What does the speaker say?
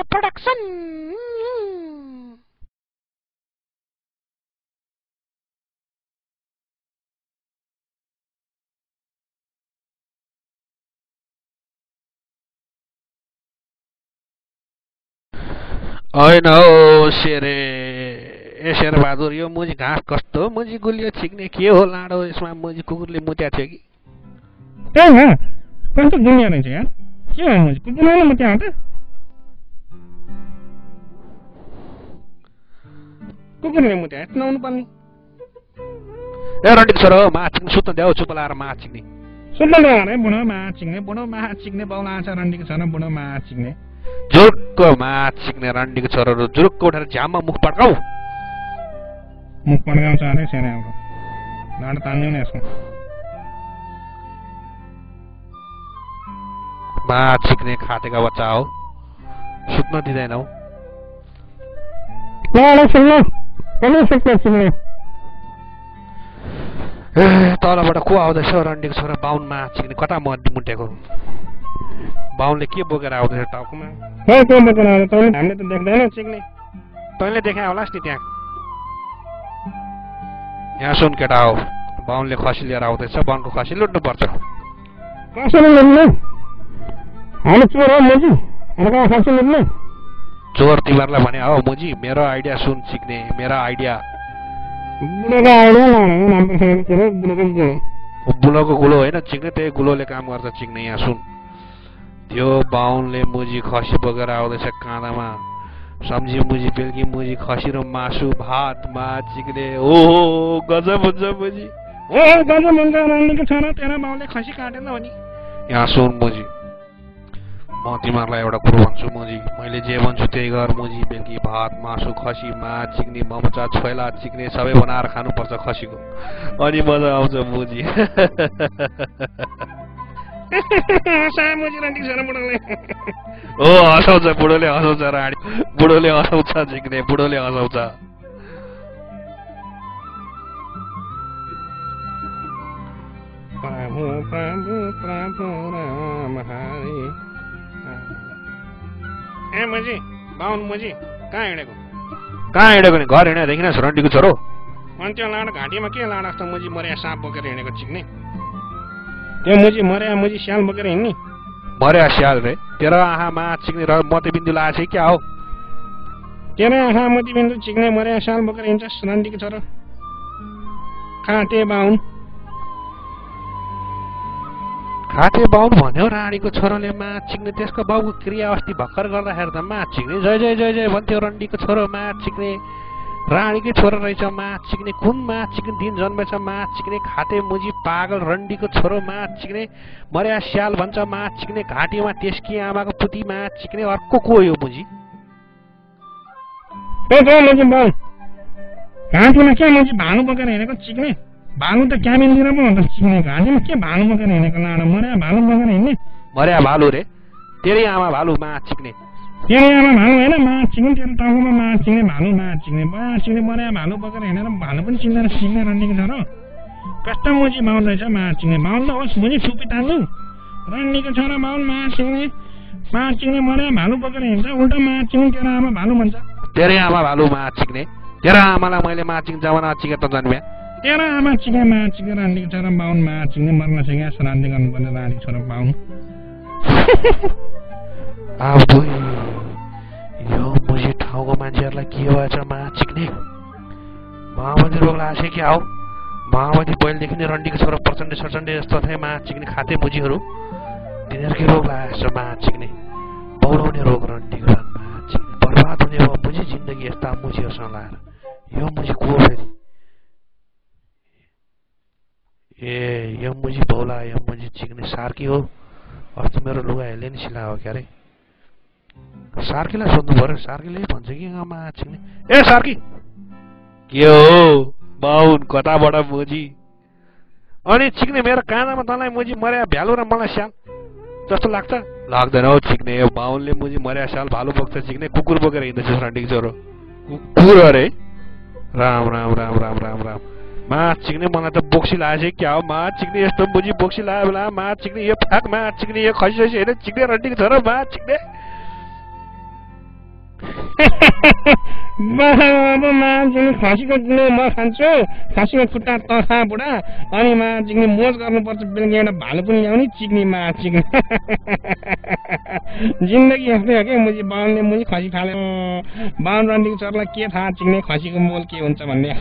Production. होइन हौ शेरे ए शेरबहादुर यो मुजी घाँस कस्तो मुजी गुलियो छिक्ने के हो लाडो यसमा मुजी कुकुरले मुत्या थियो कि कस्तो गुलियो रहेछ यार के हो मुजी कुकुरले मुत्या हो त कुकुरले मुत्या सुनाउनु पर्ने ए रन्डिक छोरो माछ छिक्ने सुत्न देऊ चुप लाएर माछ छिक्ने सुत्न देऊ अरे बुढो माछ छिक्ने बाउला छ रन्डिक छोरो बुढो माछ छिक्ने जुरुक्क माछ छिक्ने रन्डीको छोरोहरू जुरुक्क उठेर झ्याममा मुख पड्काऊ मुख पड्काउँछ अरे सेना हाम्रो लाड तान्दिउँ न यसको माछ छिक्ने खातेका बच्चा हो सुत्न दिँदैनौ ए तलबाट को आउँदैछ रन्डीको छोरा बाहुन माछ छिक्ने कता मुटेको बाहुनले के बोकेर आउँदैछ टाउकोमा हामीले त देख्दैन चिक्ने तैँले देखा होलास् नि त्यहाँ यहाँ सुन केटा हो बाहुनले खसी लिएर आउँदैछ वनको खसी लुट्नुपर्छ कसरी लुट्ने हामी चोर हो मुजी हाम्रो खसी लुट्ने चोर तिमीहरूलाई भने हो मुजी मेरो आइडिया सुन सिक्ने मेरो आइडिया बुलोको गुलो होइन चिक्ने त्यही गुलोले काम गर्छ चिक्ने यहाँ सुन त्यो बाहुनले मुजी खसी बोकेर आउँदैछ काँधामा सम्झी मुजी बेलुकी मुजी खसी र मासु भात माछ चिक्ने ओहो गजब हुन्छ मुजी गजब हुन्छ रन्डीको छोरा तेरो बाउले खसी काटेन भने यहाँ सुन मुजी म तिमीहरूलाई एउटा कुरो भन्छु मुजी मैले जे भन्छु त्यही गर मुजी बेलुकी भात मासु खसी माछ चिक्ने ममचा छोइला चिक्ने सबै बनाएर खानुपर्छ खसीको अनि मजा आउँछ मुजी ओ हँसाउँछ बुढोले हँसाउँछ राडी बुढोले हँसाउँछ झिक्ने बुढोले हँसाउँछ ए मुजी बाहुन मुजी कहाँ हिँडेको नि घर हिँडे देखिन रन्डीको छोरो अनि त्यो लाडो घाँटीमा के लाडो जस्तो मुजी मर्या साँप बोकेर हिँडेको चिक्ने त्यो मुजी मर्या मुजी स्याल बोकेर हिँड्ने मर्या स्याल रे तेरो आँखा माछ चिक्ने र मोतीबिन्दु लाएको छ क्या हो तेरो आँखा मोतीबिन्दु चिक्ने मर्या स्याल बोकेर हिँड्छस् रन्डीको छोरो खाटे बाहुन भन्यो राणीको छोरोले माछ चिक्ने त्यसको बाउको क्रिया अस्ति भर्खर गर्दाखेरि त माछ चिक्ने जय जय जय जय भन्थ्यो रन्डीको छोरो माछ चिक्ने राणीकै छोरो रहेछ माछ चिक्ने कुन माछ चिक्ने दिन जन्मेछ माछ चिक्ने खाते मुजी पागल रन्डीको छोरो माछ चिक्ने मर्या स्याल भन्छ माछ चिक्ने घाँटीमा त्यसकी आमाको पुती माछ चिक्ने अर्को को हो मुजी घाँटीमा के मुजी भानु बोकेर हिँडेको चिक्ने भालु त क्याबिनतिर पो हुन्छ चिक्ने घाँटीमा के भालु बोकेर हिँडेको लाडो मर्या भालु बोकेर हिँड्ने मर्या भालु रे तेरै आमा भालु माछ चिक्ने तेरो आमा भालु होइन माछ चिक्ने तेरो टाउकोमा माछ चिक्ने भालु माछ चिक्ने मर्या भालु बोकेर हिँडेर भालु पनि चिन्दैन सिक्ने रन्डीको छोरो कस्तो मुजी बाहुन रहेछ माछ चिक्ने बाहुन त होस् मुजी छुपी तान्नु रन्डीको छोरो बाहुन माछ चिक्ने मर्या भालु बोकेर हिँड्छ उल्टा माछ चिक्ने तेरो आमा भालु भन्छ तेरै आमा भालु माछ चिक्ने तेरो आमालाई मैले माछ चिक्ने जमाना चिके त जन्म्या तेरो आमा चिक्ने माछ चिक्ने रन्डीको छोरो बाहुन माछ चिक्ने मर्न सिक्या श्रान्ति गर्नुपर्ने रानीको छोरो बाहुन यो मुजी ठाउँको मान्छेहरूलाई के भएछ माछ चिक्ने माओवादी रोग लागेको छ क्या हो माओवादी पहिलेदेखि नै रन्डीको छोरो प्रचण्ड सरचण्डे जस्तो थिए माछ चिक्ने खाते मुजीहरू तिनीहरूकै रोग लागेको छ माछ चिक्ने बौलाउने रोग रन्डीको माछ चिक्ने बर्बाद हुने भयो मुजी जिन्दगी यस्ता मुजीहरूसँग लाएर यो मुजी को फेरि ए यो मुजी बौला यो मुजी चिक्ने सार्की हो अस्ति मेरो लुगा हेर्ले नि सिला हो क्या अरे सार्कीलाई सोध्नु पर्यो सार्कीले भन्छ कि माछ चिक्ने ए सार्की के हो बाहुन कताबाट मुजी अनि चिक्ने मेरो काँधामा तँलाई मुजी मर्या भ्यालु र मलाई स्याल जस्तो लाग्छ? लाग्दैन हौ चिक्ने। बाहुनले मुजी मर्या स्याल भालु बोक्छ चिक्ने, कुकुर बोकेर हिँड्दैछ रन्डीको छोरो। कुकुर अरे? राम राम राम राम राम राम। मा चिक्ने मलाई त बोक्सी लागेछ क्या हो? मा चिक्ने यस्तो मुजी बोक्सी लाग्यो बेला मा चिक्ने यो फ्याक मा चिक्ने यो खसी होइन चिक्ने रन्डीको छोरो मा चिक्ने। खसीको म खान्छु, खसीको खुट्टा त खा बुढा। अनि मा चिक्ने मोज गर्नुपर्छ, बेलुका एउटा भालु पनि ल्याउने चिक्ने मा चिक्ने। जिन्दगी यस्तै हो क्या मुजी। बाहुनले मुजी खसी फाल्यो। बाहुन रन्डीको छोरालाई के थाहा चिक्ने खसीको मोल के हुन्छ भन्ने।